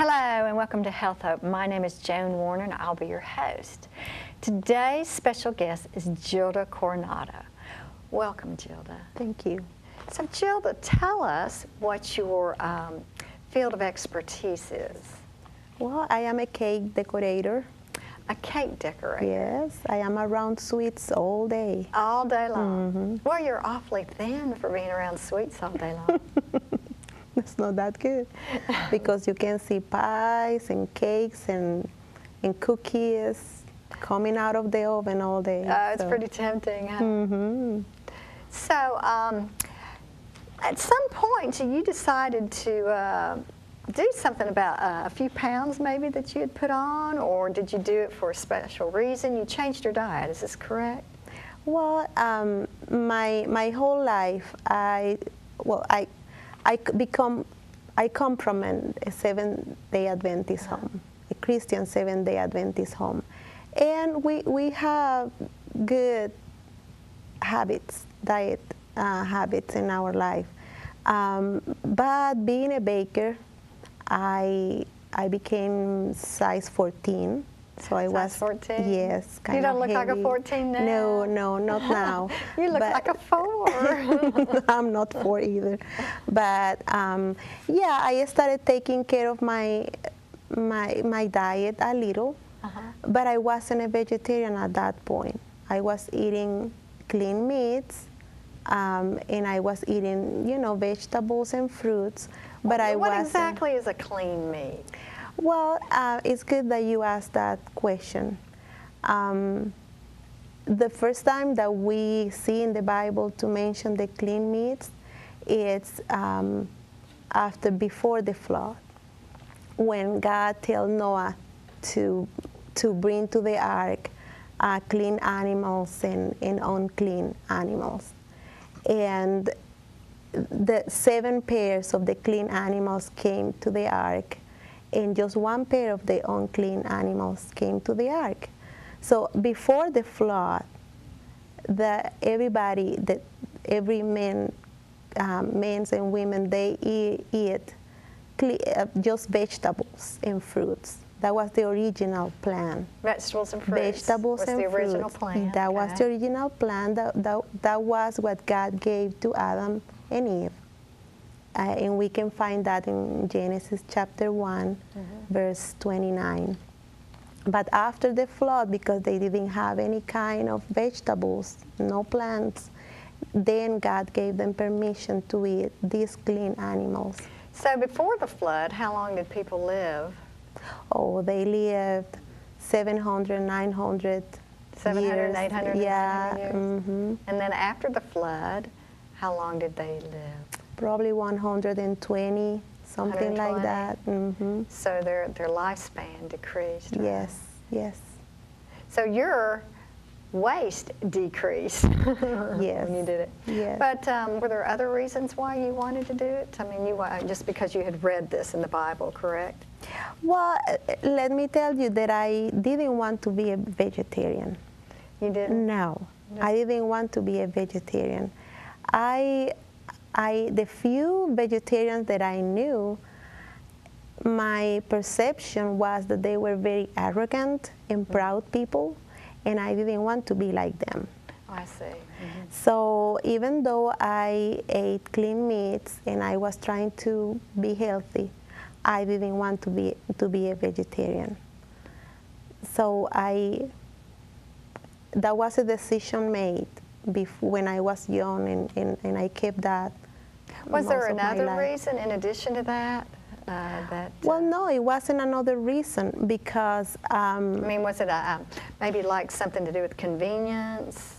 Hello and welcome to Health Hope. My name is Joan Warner and I'll be your host. Today's special guest is Gilda Coronado. Welcome, Gilda. Thank you. So Gilda, tell us what your field of expertise is. Well, I am a cake decorator. A cake decorator? Yes, I am around sweets all day. All day long? Mm-hmm. Well, you're awfully thin for being around sweets all day long. It's not that good because you can see pies and cakes and cookies coming out of the oven all day. It's pretty tempting, huh? Mm-hmm. So, at some point, you decided to do something about a few pounds maybe that you had put on, or did you do it for a special reason? You changed your diet, is this correct? Well, my whole life, I come from a Seventh-day Adventist home, a Christian Seventh-day Adventist home, and we have good habits, diet habits in our life. But being a baker, I became size 14. So I was 14? Yes, kind of. You don't of look heavy. Like a 14 now? No, not now. You look like a 4. I'm not 4 either. But yeah, I started taking care of my diet a little. But I wasn't a vegetarian at that point. I was eating clean meats, and I was eating, vegetables and fruits. But what exactly is a clean meat? Well, it's good that you asked that question. The first time that we see in the Bible to mention the clean meats, it's before the flood, when God tells Noah to bring to the ark clean animals and unclean animals. And the 7 pairs of the clean animals came to the ark, and just 1 pair of the unclean animals came to the ark. So before the flood, every men and women, they eat just vegetables and fruits. That was the original plan. Vegetables and fruits. Vegetables and fruits. Was the original plan. That was the original plan. That was what God gave to Adam and Eve. And we can find that in Genesis chapter 1, verse 29. But after the flood, because they didn't have any kind of vegetables, no plants, then God gave them permission to eat these clean animals. So before the flood, how long did people live? Oh, they lived 700, 900 700, years. 800, yeah. 900 years? Mm-hmm. And then after the flood, how long did they live? Probably 120, something 120. like that. Mm-hmm. So their lifespan decreased, right? Yes, yes. So your waist decreased Yes. when you did it. Yes. But were there other reasons why you wanted to do it? I mean, just because you had read this in the Bible, correct? Well, let me tell you that I didn't want to be a vegetarian. You didn't? No, I didn't want to be a vegetarian. The few vegetarians that I knew, my perception was that they were very arrogant and proud people, and I didn't want to be like them. Oh, I see. Mm-hmm. So even though I ate clean meats and I was trying to be healthy, I didn't want to be a vegetarian. So that was a decision made when I was young, and I kept that. Was there another reason in addition to that? Well, no, it wasn't another reason because... I mean, was it maybe like something to do with convenience?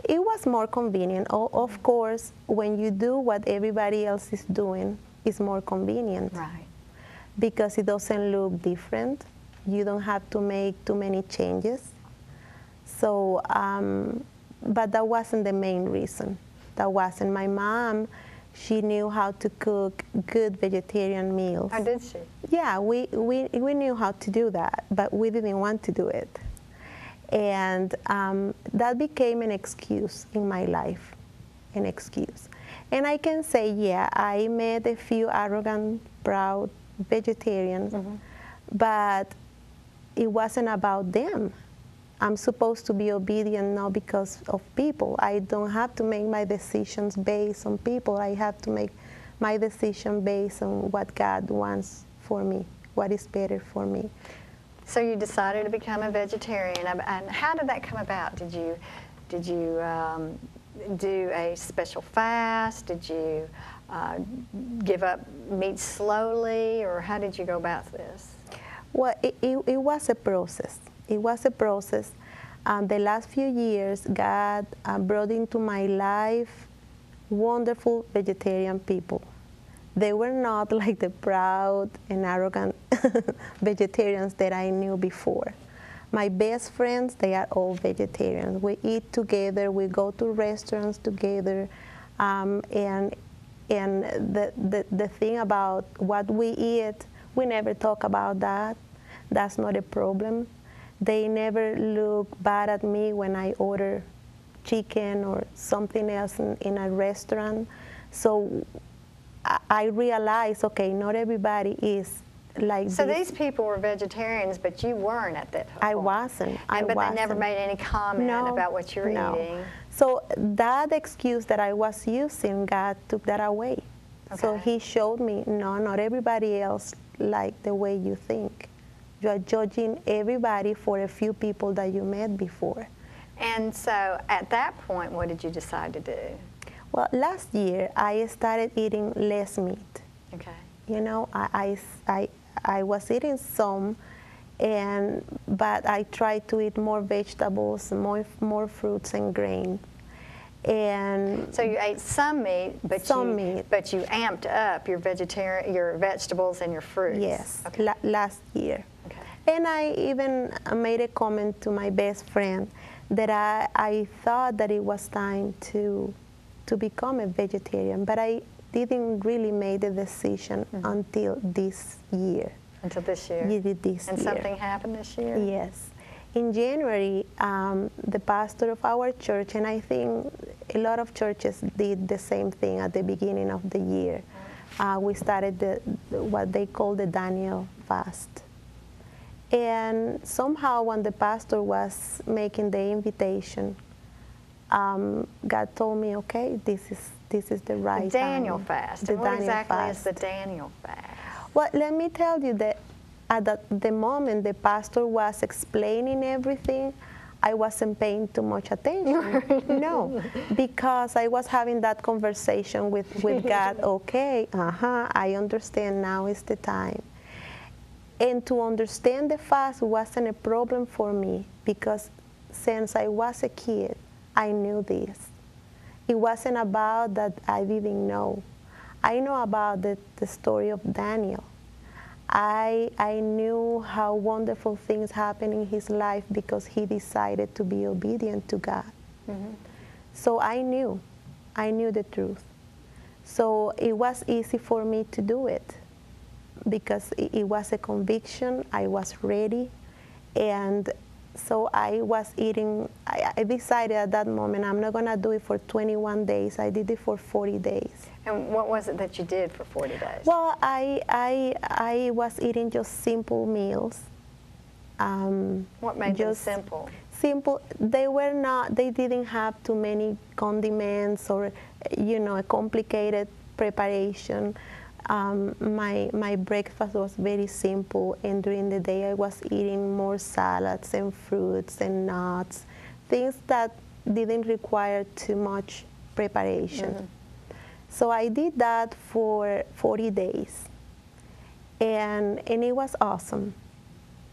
It was more convenient. Of course, when you do what everybody else is doing, it's more convenient. Right. Because it doesn't look different. You don't have to make too many changes. So, but that wasn't the main reason. That wasn't. My mom, she knew how to cook good vegetarian meals. How did she? Yeah, we knew how to do that, but we didn't want to do it. And that became an excuse in my life, an excuse. And I can say, yeah, I met a few arrogant, proud vegetarians, but it wasn't about them. I'm supposed to be obedient not because of people. I don't have to make my decisions based on people. I have to make my decision based on what God wants for me, what is better for me. So you decided to become a vegetarian, and how did that come about? Did you do a special fast? Did you give up meat slowly, or how did you go about this? Well, it was a process. It was a process. The last few years, God brought into my life wonderful vegetarian people. They were not like the proud and arrogant vegetarians that I knew before. My best friends, they are all vegetarians. We eat together, we go to restaurants together, and the thing about what we eat, we never talk about that. That's not a problem. They never look bad at me when I order chicken or something else in a restaurant. So I realized, okay, not everybody is like so this. these people were vegetarians, but you weren't at that point. I wasn't. But they never made any comment about what you were eating. So that excuse that I was using, God took that away. Okay. So He showed me, no, not everybody else like the way you think. You are judging everybody for a few people that you met before. And so at that point, what did you decide to do? Well, last year I started eating less meat. Okay. You know, I was eating some, but I tried to eat more vegetables, more fruits and grains. And so you ate some meat, but you amped up your vegetables and your fruits. Yes, okay. Last year. Okay. And I even made a comment to my best friend that I thought that it was time to become a vegetarian, but I didn't really make the decision until this year. Until this year? And something happened this year? Yes. In January, the pastor of our church, and I think a lot of churches did the same thing at the beginning of the year. We started what they call the Daniel fast. And somehow when the pastor was making the invitation, God told me, okay, this is the right the Daniel time. fast. The and what Daniel exactly fast. is the Daniel fast? Well, let me tell you that at the moment the pastor was explaining everything, I wasn't paying too much attention. No, because I was having that conversation with God. Okay, I understand, now is the time. And to understand the fast wasn't a problem for me, because since I was a kid, I knew this. It wasn't about that I didn't know. I know about the story of Daniel. I knew how wonderful things happened in his life because he decided to be obedient to God. So I knew the truth. So it was easy for me to do it because it was a conviction. I was ready, and so I was eating. I decided at that moment I'm not going to do it for 21 days. I did it for 40 days. And what was it that you did for 40 days? Well, I was eating just simple meals. What made them simple? Simple. They didn't have too many condiments or, a complicated preparation. My breakfast was very simple, and during the day I was eating more salads and fruits and nuts, things that didn't require too much preparation. So I did that for 40 days, and it was awesome.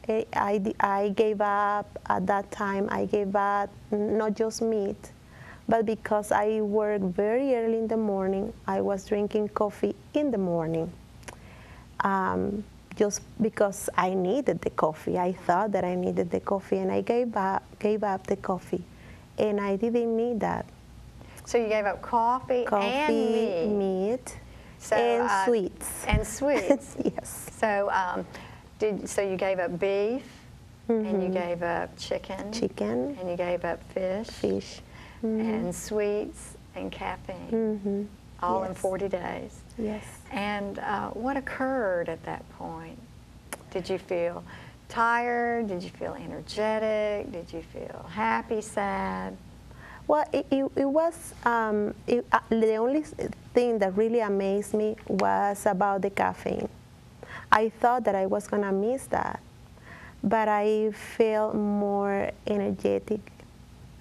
I gave up at that time. I gave up not just meat, but because I work very early in the morning, I was drinking coffee in the morning. Just because I needed the coffee. I thought that I needed the coffee, and I gave up the coffee, and I didn't need that. So you gave up coffee and meat, and sweets. And sweets. Yes. So so you gave up beef, and you gave up chicken, and you gave up fish, and sweets and caffeine, all in 40 days. Yes. And what occurred at that point? Did you feel tired? Did you feel energetic? Did you feel happy, sad? Well, it was, the only thing that really amazed me was about the caffeine. I thought that I was going to miss that, but I felt more energetic.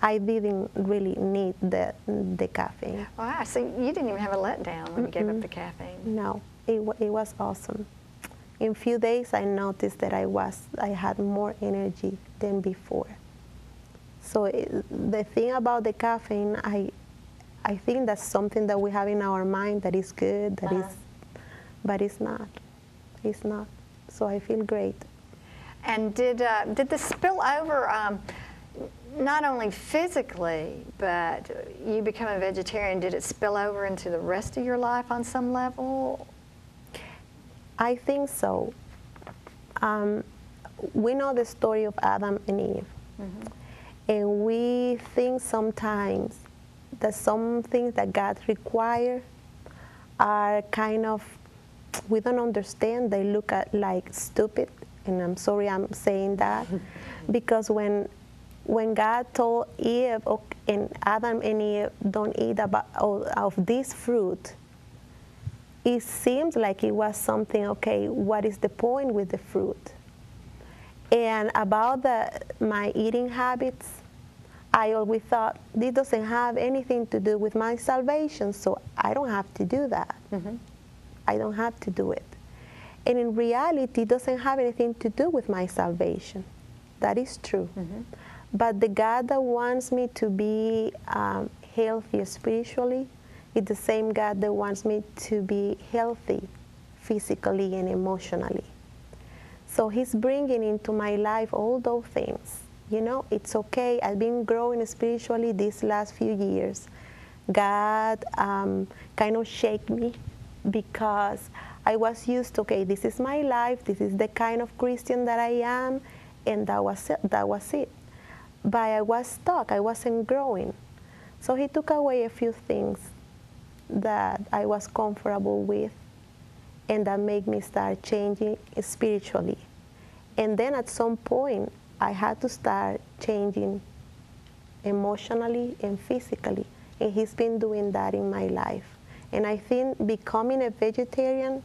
I didn't really need the caffeine. Wow, so you didn't even have a letdown when you gave up the caffeine. No, it was awesome. In a few days, I noticed that I had more energy than before. So the thing about the caffeine, I think that's something that we have in our mind that is good, that is, but it's not. It's not. So I feel great. And did this spill over not only physically, but you become a vegetarian, did it spill over into the rest of your life on some level? I think so. We know the story of Adam and Eve. Mm-hmm. And we think sometimes that some things that God requires are kind of, we don't understand. They look at like stupid, and I'm sorry I'm saying that, because when God told Eve and Adam and Eve don't eat of this fruit, it seems like it was something, okay, what is the point with the fruit? And about my eating habits, I always thought this doesn't have anything to do with my salvation, so I don't have to do that. Mm-hmm. I don't have to do it. And in reality, it doesn't have anything to do with my salvation. That is true. Mm-hmm. But the God that wants me to be healthy spiritually is the same God that wants me to be healthy physically and emotionally. So He's bringing into my life all those things. You know, it's okay. I've been growing spiritually these last few years. God kind of shake me because I was used to, okay, this is my life. This is the kind of Christian that I am, and that was it. That was it. But I was stuck. I wasn't growing. So He took away a few things that I was comfortable with, and that made me start changing spiritually. And then at some point, I had to start changing emotionally and physically. And He's been doing that in my life. And I think becoming a vegetarian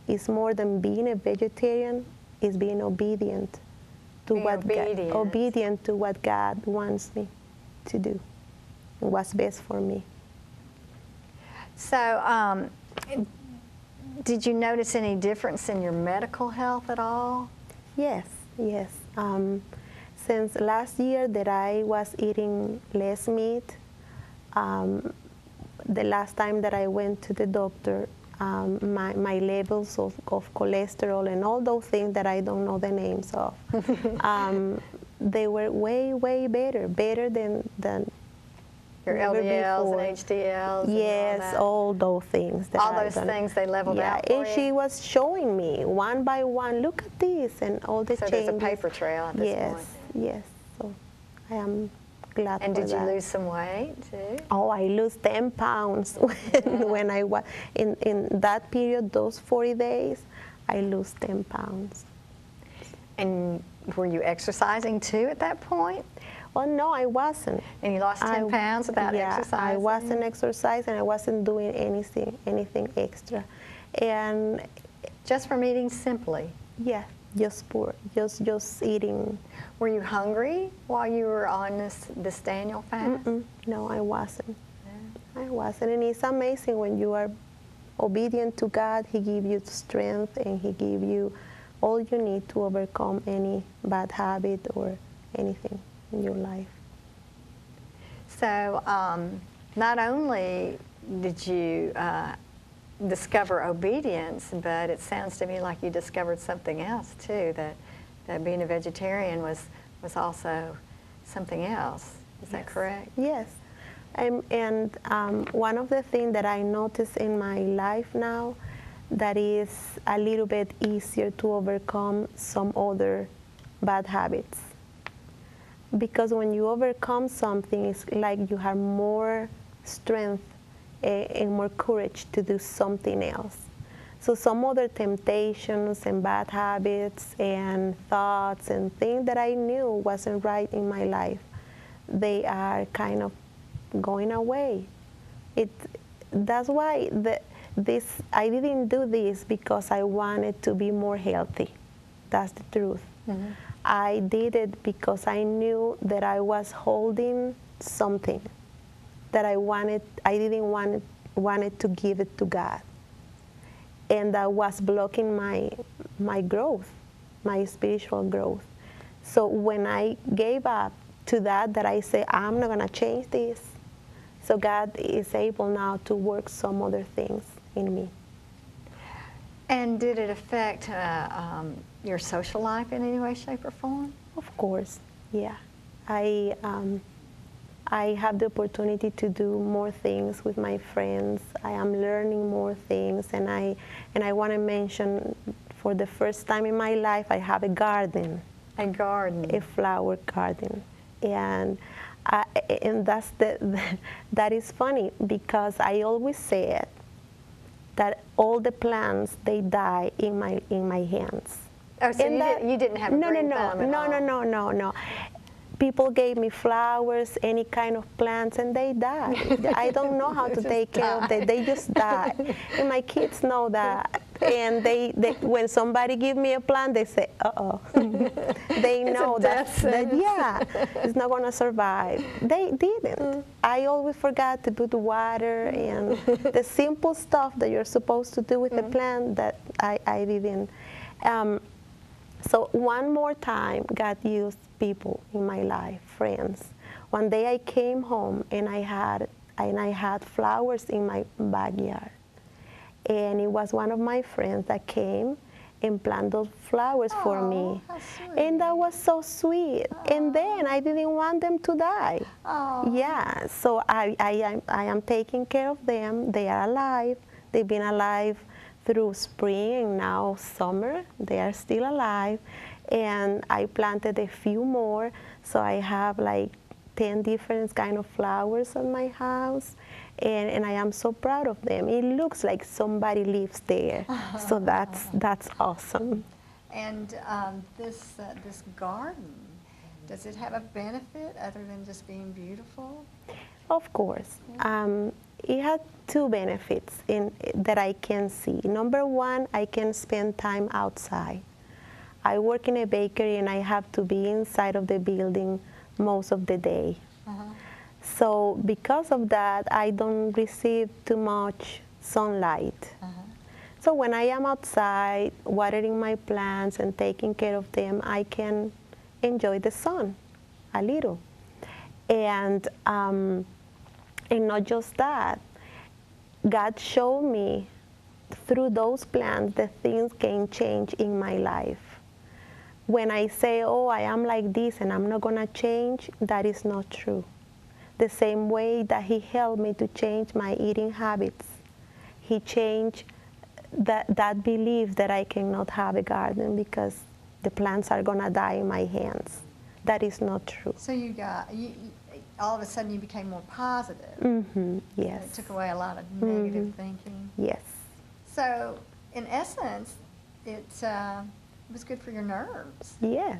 is more than being a vegetarian, is being obedient to obedient to what God wants me to do and what's best for me. So, did you notice any difference in your medical health at all? Yes. Since last year that I was eating less meat, the last time that I went to the doctor, my levels of cholesterol and all those things that I don't know the names of, they were way better than your LDLs and HDLs. Yes, and all those things. All those things they leveled out for and she was showing me one by one, look at this and all the changes. So there's a paper trail at this point. Yes. So I am glad for that. And did you lose some weight too? Oh, I lost 10 pounds when I was in that period, those 40 days, I lost 10 pounds. And were you exercising too at that point? Well, no, I wasn't. And you lost 10 pounds without exercising? I wasn't exercising. I wasn't doing anything extra. And just from eating simply? Yeah, just eating. Were you hungry while you were on this Daniel fast? No, I wasn't. Yeah. I wasn't. And it's amazing when you are obedient to God, He gives you strength and He gives you all you need to overcome any bad habit or anything in your life. So not only did you discover obedience, but it sounds to me like you discovered something else too, that being a vegetarian was also something else. Is that correct? Yes. And one of the things that I notice in my life now that is a little bit easier to overcome some other bad habits. Because when you overcome something, it's like you have more strength and more courage to do something else. So some other temptations and bad habits and thoughts and things that I knew wasn't right in my life, they are kind of going away. That's why I didn't do this because I wanted to be more healthy. That's the truth. Mm-hmm. I did it because I knew that I was holding something that I didn't wanted to give it to God. And that was blocking my growth, my spiritual growth. So when I gave up to that I said, I'm not going to change this. So God is able now to work some other things in me. And did it affect your social life in any way, shape, or form? Of course, yeah. I have the opportunity to do more things with my friends. I am learning more things, and I want to mention, for the first time in my life, I have a garden. A garden. A flower garden, and that is funny because I always said that all the plants they die in my hands. Oh, so you didn't have a green thumb at all. No. People gave me flowers, any kind of plants, and they died. I don't know how to take care of them. They just die. And my kids know that. And they when somebody give me a plant, they say, uh-oh. They know that yeah, it's not going to survive. They didn't. I always forgot to put water and the simple stuff that you're supposed to do with the plant that I didn't. So one more time, God used people in my life, friends. One day I came home and I had flowers in my backyard, and it was one of my friends that came and planted those flowers for me, and that was so sweet. And then I didn't want them to die. Yeah, so I am taking care of them. They are alive. They've been alive through spring and now summer. They are still alive, and I planted a few more, so I have like 10 different kind of flowers in my house, and I am so proud of them. It looks like somebody lives there, so that's awesome. And this garden, does it have a benefit other than just being beautiful? Of course. It had two benefits that I can see. Number one, I can spend time outside. I work in a bakery and I have to be inside of the building most of the day. So because of that, I don't receive too much sunlight. So when I am outside watering my plants and taking care of them, I can enjoy the sun a little. And not just that, God showed me through those plants that things can change in my life. When I say, oh, I am like this and I'm not going to change, that is not true. The same way that He helped me to change my eating habits, He changed that belief that I cannot have a garden because the plants are going to die in my hands. That is not true. So all of a sudden you became more positive. Yes. It took away a lot of negative thinking. Yes. So in essence, it was good for your nerves. Yes.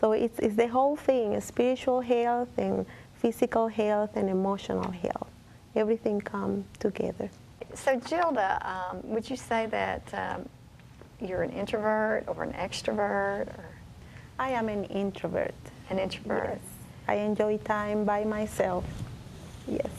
So it's the whole thing, spiritual health and physical health and emotional health. Everything comes together. So Gilda, would you say that you're an introvert or an extrovert? Or? I am an introvert. An introvert. Yes. I enjoy time by myself. Yes.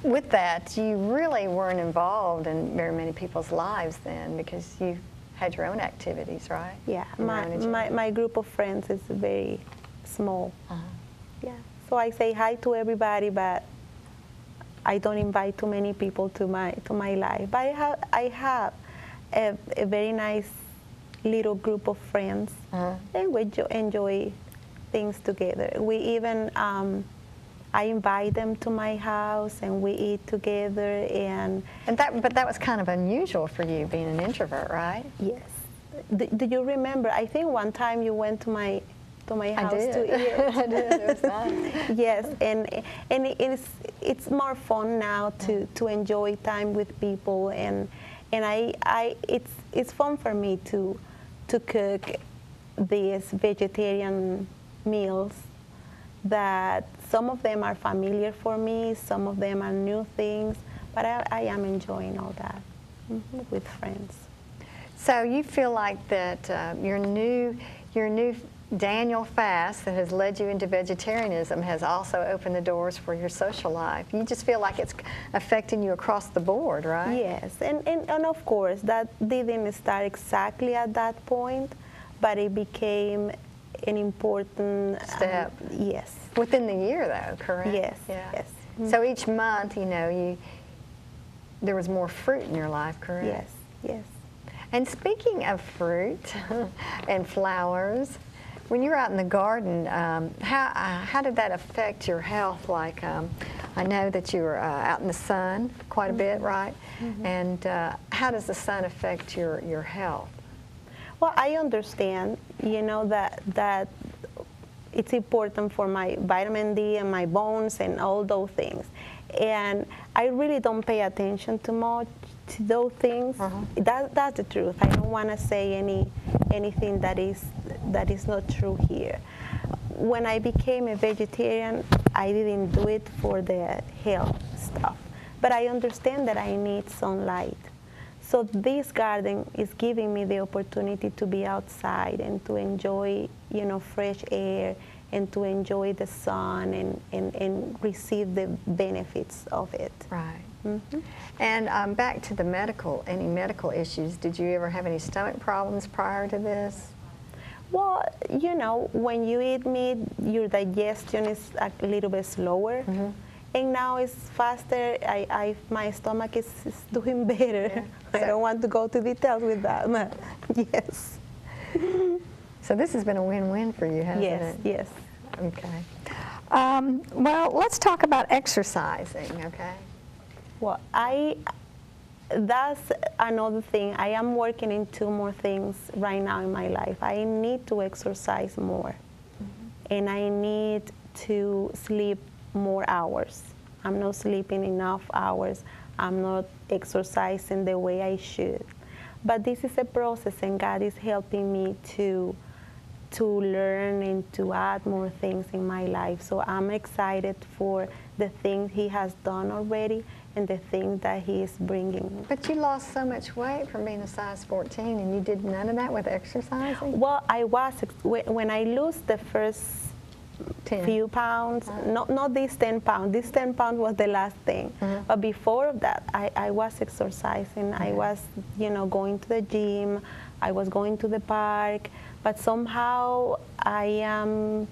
With that, you really weren't involved in very many people's lives then, because you had your own activities, right? Yeah. My group of friends is very small. Yeah. So I say hi to everybody, but I don't invite too many people to my life. But I have a very nice little group of friends, and we enjoy things together. We even I invite them to my house and we eat together, but that was kind of unusual for you, being an introvert, right? Yes. Do you remember? I think one time you went to to my I house did. to eat. I did. It was nice. Yes, and it's more fun now to enjoy time with people, and it's fun for me to cook these vegetarian meals that some of them are familiar for me, some of them are new things, but I am enjoying all that with friends. So you feel like that your new Daniel fast that has led you into vegetarianism has also opened the doors for your social life. You just feel like it's affecting you across the board, right? Yes, and of course that didn't start exactly at that point, but it became an important step. Yes. Within the year, though, correct? Yes. Yeah. Yes. So each month, there was more fruit in your life, correct? Yes. Yes. And speaking of fruit and flowers, when you were out in the garden, how did that affect your health? Like, I know that you were out in the sun quite a bit, right? And how does the sun affect your health? Well, I understand, that it's important for my vitamin D and my bones and all those things. And I really don't pay attention too much to those things. That's the truth. I don't want to say anything that is not true here. When I became a vegetarian, I didn't do it for the health stuff. But I understand that I need sunlight. So this garden is giving me the opportunity to be outside and to enjoy, fresh air and to enjoy the sun and receive the benefits of it. Right. And back to any medical issues, did you ever have any stomach problems prior to this? Well, when you eat meat, your digestion is a little bit slower. And now it's faster. My stomach is doing better. Yeah. I don't want to go to details with that, but yes. So this has been a win-win for you, hasn't it? Yes. Okay. Well, let's talk about exercising, okay? Well, that's another thing. I am working in 2 more things right now in my life. I need to exercise more, and I need to sleep more hours. I'm not sleeping enough hours. I'm not exercising the way I should. But this is a process, and God is helping me to learn and to add more things in my life. So I'm excited for the things He has done already and the things that He is bringing. But you lost so much weight from being a size 14, and you did none of that with exercising? Well, when I lose the first 10. few pounds, not these 10 pounds. This 10 pounds was the last thing. But before that, I was exercising. I was, going to the gym. I was going to the park. But somehow I am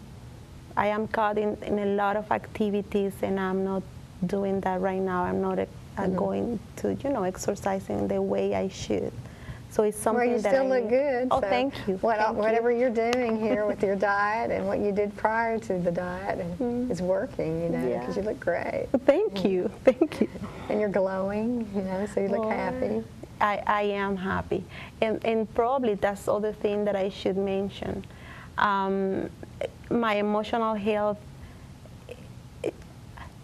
caught in a lot of activities, and I'm not doing that right now. I'm not going to, exercising the way I should. So it's something you that still look good. Oh, so thank you. Whatever you're doing here with your diet and what you did prior to the diet is working, because you look great. Thank you. Thank you. And you're glowing, so you look happy. I am happy. And probably that's the other thing that I should mention. My emotional health,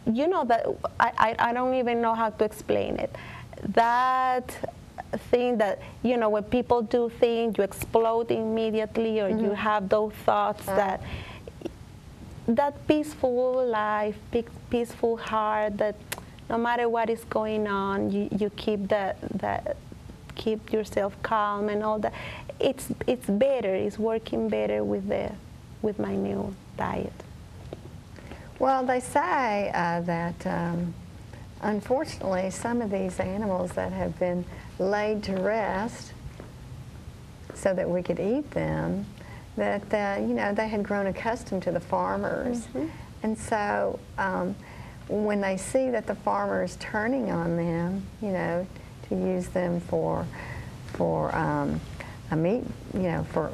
that I don't even know how to explain it. That thing that, when people do things, you explode immediately, or you have those thoughts that peaceful life, peaceful heart, that no matter what is going on, you keep keep yourself calm and all that. It's better. It's working better with my new diet. Well, they say that unfortunately some of these animals that have been laid to rest so that we could eat them, that they had grown accustomed to the farmers. And so when they see that the farmer is turning on them, to use them for a meat, for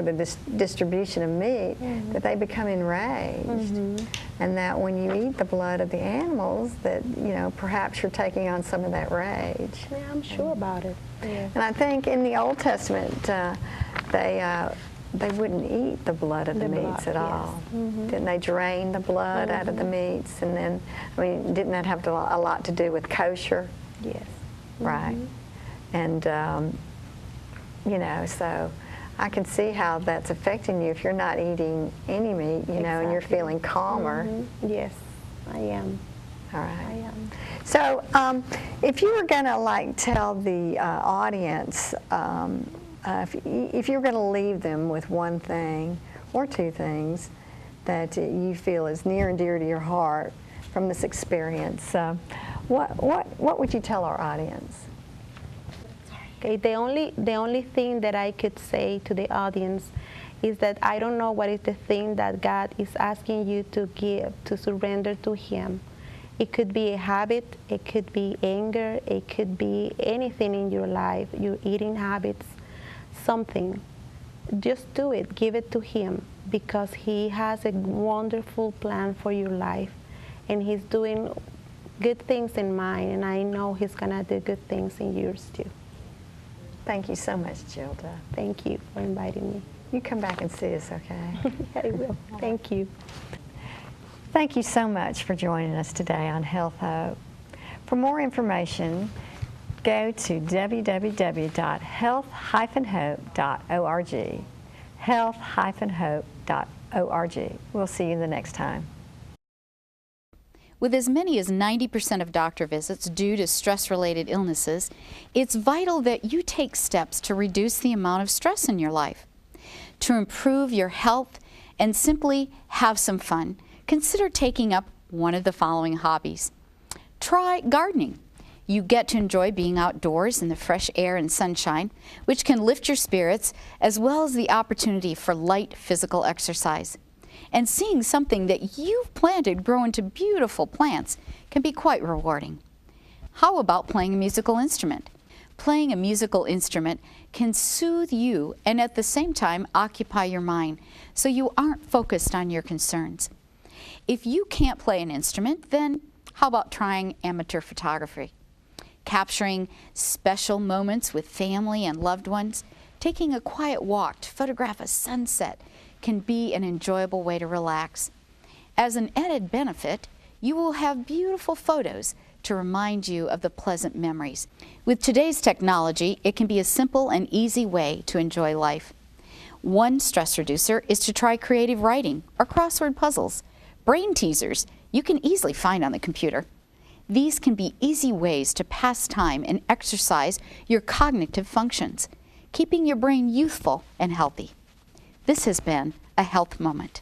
the distribution of meat, that they become enraged, and that when you eat the blood of the animals, that perhaps you're taking on some of that rage. Yeah, I'm sure about it. Yeah. And I think in the Old Testament, they wouldn't eat the blood of the meats at all. Didn't they drain the blood out of the meats? And then, I mean, didn't that have a lot to do with kosher? Yes. Right. And, you know, so I can see how that's affecting you if you're not eating any meat, you know, and you're feeling calmer. Yes, I am. All right. I am. So if you were going to like tell the audience, if you were going to leave them with one thing or two things that you feel is near and dear to your heart from this experience, what would you tell our audience? Okay, the only thing that I could say to the audience is that I don't know what is the thing that God is asking you to give, to surrender to Him. It could be a habit, it could be anger, it could be anything in your life, your eating habits, something. Just do it, give it to Him, because He has a wonderful plan for your life, and He's doing good things in mine, and I know He's gonna do good things in yours too. Thank you so much, Gilda. Thank you for inviting me. You come back and see us, okay? I will. Thank you. Thank you so much for joining us today on Health Hope. For more information, go to www.health-hope.org. health-hope.org. We'll see you the next time. With as many as 90% of doctor visits due to stress-related illnesses, it's vital that you take steps to reduce the amount of stress in your life. To improve your health and simply have some fun, consider taking up one of the following hobbies. Try gardening. You get to enjoy being outdoors in the fresh air and sunshine, which can lift your spirits, as well as the opportunity for light physical exercise. And seeing something that you've planted grow into beautiful plants can be quite rewarding. How about playing a musical instrument? Playing a musical instrument can soothe you and at the same time occupy your mind, so you aren't focused on your concerns. If you can't play an instrument, then how about trying amateur photography? Capturing special moments with family and loved ones, taking a quiet walk to photograph a sunset can be an enjoyable way to relax. As an added benefit, you will have beautiful photos to remind you of the pleasant memories. With today's technology, it can be a simple and easy way to enjoy life. One stress reducer is to try creative writing or crossword puzzles. Brain teasers you can easily find on the computer. These can be easy ways to pass time and exercise your cognitive functions, keeping your brain youthful and healthy. This has been a Health Moment.